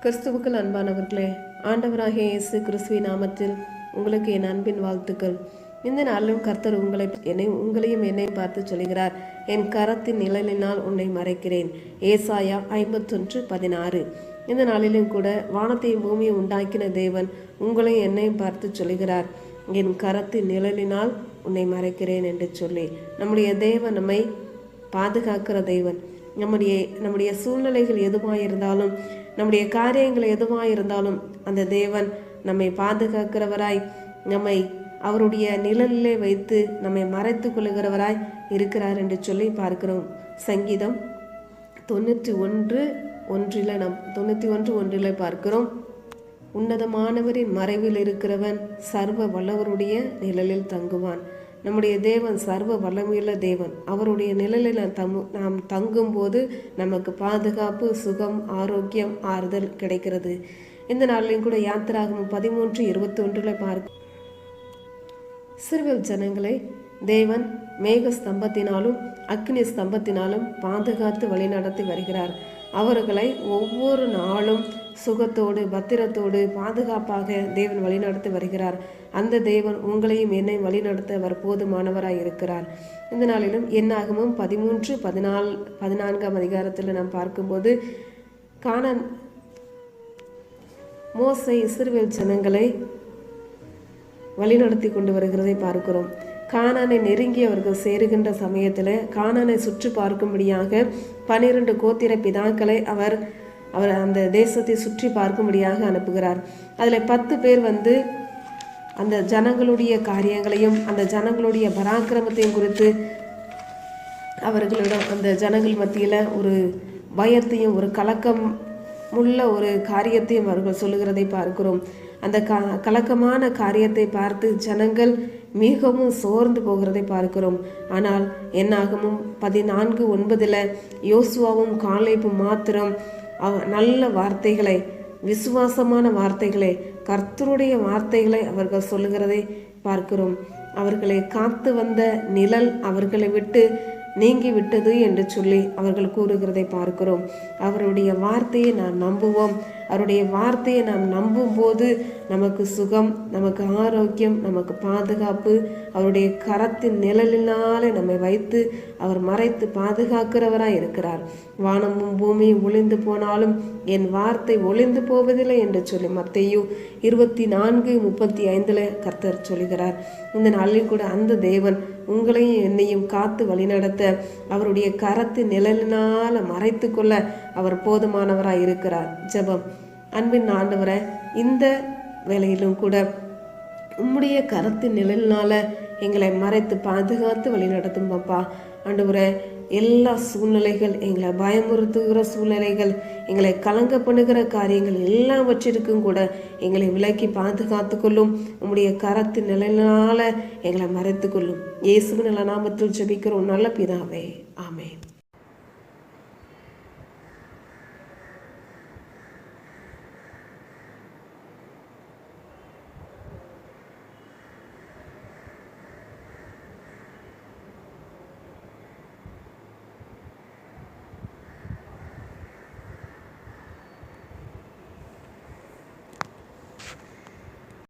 கிறிஸ்துவுக்குள் அன்பானவர்களே, ஆண்டவராகிய இயேசு கிறிஸ்துவின் நாமத்தில் உங்களுக்கு என் அன்பின் வாழ்த்துக்கள். இந்த நாளிலும் கர்த்தர் உங்களையும் என்னையும் பார்த்து சொல்கிறார், என் கரத்தின் நிழலினால் உன்னை மறைக்கிறேன். ஏசாயா 51:16. இந்த நாளிலும் கூட வானத்தையும் பூமியை உண்டாக்கின தேவன் உங்களையும் என்னையும் பார்த்து சொல்கிறார், என் கரத்தின் நிழலினால் உன்னை மறைக்கிறேன் என்று சொல்லி. நம்முடைய தேவன் நம்மை பாதுகாக்கிற தேவன். நம்முடைய சூழ்நிலைகள் எதுவாக இருந்தாலும், நம்முடைய காரியங்கள் எதுவாக இருந்தாலும், அந்த தேவன் நம்மை பாதுகாக்கிறவராய், நம்மை அவருடைய நிழலிலே வைத்து நம்மை மறைத்து கொள்ளுகிறவராய் இருக்கிறார் என்று சொல்லி பார்க்கிறோம். சங்கீதம் 91:1 பார்க்கிறோம், உன்னதமானவரின் மறைவில் இருக்கிறவன் சர்வ வல்லவருடைய நிழலில் தங்குவான். நம்முடைய தேவன் சர்வ வல்லமையுள்ள தேவன். அவருடைய நிழலில் நாம் தங்கும்போது நமக்கு பாதுகாப்பு, சுகம், ஆரோக்கியம், ஆறுதல் கிடைக்கிறது. இந்த நாளிலும் கூட யாத்திராகமம் 13:21 பார்க்க, இஸ்ரவேல் ஜனங்களை தேவன் மேக ஸ்தம்பத்தினாலும் அக்னி ஸ்தம்பத்தினாலும் பாதுகாத்து வழிநடத்தி வருகிறார். அவர்களை ஒவ்வொரு நாளும் சுகத்தோடு பத்திரத்தோடு பாதுகாப்பாக தேவன் வழிநடத்தி வருகிறார். அந்த தேவன் உங்களையும் என்னையும் வழிநடத்த அவர் போதுமானவராய் இருக்கிறார். இந்த நாளிலும் என்னாகமும் 13:14 அதிகாரத்தில் நாம் பார்க்கும்போது, கானான் மோசே இஸ்ரவேல் ஜனங்களை வழிநடத்தி கொண்டு வருகிறதை பார்க்கிறோம். கானானை நெருங்கி அவர்கள் சேருகின்ற சமயத்தில் கானானை சுற்றி பார்க்கும்படியாக 12 கோத்திர பிதாக்களை அவர் அந்த தேசத்தை சுற்றி பார்க்கும்படியாக அனுப்புகிறார். அதில் 10 பேர் அந்த ஜனங்களுடைய காரியங்களையும் அந்த ஜனங்களுடைய பராக்கிரமத்தையும் குறித்து அவர்களிடம் அந்த ஜனங்கள் மத்தியில் ஒரு பயத்தையும் ஒரு கலக்கம் உள்ள ஒரு காரியத்தையும் அவர்கள் சொல்லுகிறதை பார்க்கிறோம். அந்த கலக்கமான காரியத்தை பார்த்து ஜனங்கள் மிகவும் சோர்ந்து போகிறதை பார்க்கிறோம். ஆனால் என்னாகமும் 14:9 யோசுவாவும் காலேபும் மாத்திரம் நல்ல வார்த்தைகளை, விசுவாசமான வார்த்தைகளை, கர்த்தருடைய வார்த்தைகளை அவர்கள் சொல்லுகிறதை பார்க்கிறோம். அவர்களை காத்து வந்த நிழல் அவர்களை விட்டு நீங்கி விட்டது என்று சொல்லி அவர்கள் கூறுகிறதை பார்க்கிறோம். அவருடைய வார்த்தையை நாம் நம்புவோம். அவருடைய வார்த்தையை நாம் நம்பும்போது நமக்கு சுகம், நமக்கு ஆரோக்கியம், நமக்கு பாதுகாப்பு. அவருடைய கரத்தின் நிழலினாலே நம்மை வைத்து அவர் மறைத்து பாதுகாக்கிறவராய் இருக்கிறார். வானமும் பூமியும் ஒளிந்து போனாலும் என் வார்த்தை ஒளிந்து போவதில்லை என்று சொல்லி மத்தேயு 24:35 கர்த்தர் சொல்கிறார். இந்த நாளில் கூட அந்த தேவன் உங்களையும் என்னையும் காத்து வழிநடத்த அவருடைய கரத்தின் நிழலினால் மறைத்து கொள்ள அவர் போதுமானவராய் இருக்கிறார். ஜெபம். அன்பின் ஆண்டவரே, இந்த வேளையிலும் கூட உம்முடைய கரத்தின் நிழலினால எங்களை மறைத்து பாதுகாத்து வழி நடத்தும் அப்பா. ஆண்டவரே, எல்லா சூழ்நிலைகள், எங்களை பயமுறுத்துகிற சூழ்நிலைகள், எங்களை கலங்க பண்ணுகிற காரியங்கள் எல்லாவற்றிற்கும் கூட எங்களை விலக்கி பாதுகாத்து கொள்ளும். உம்முடைய கரத்தின் நிழலினால எங்களை மறைத்து கொள்ளும். இயேசுவின் நல்ல நாமத்தில் ஜெபிக்கிறோம் நல்ல பிதாவே, ஆமென்.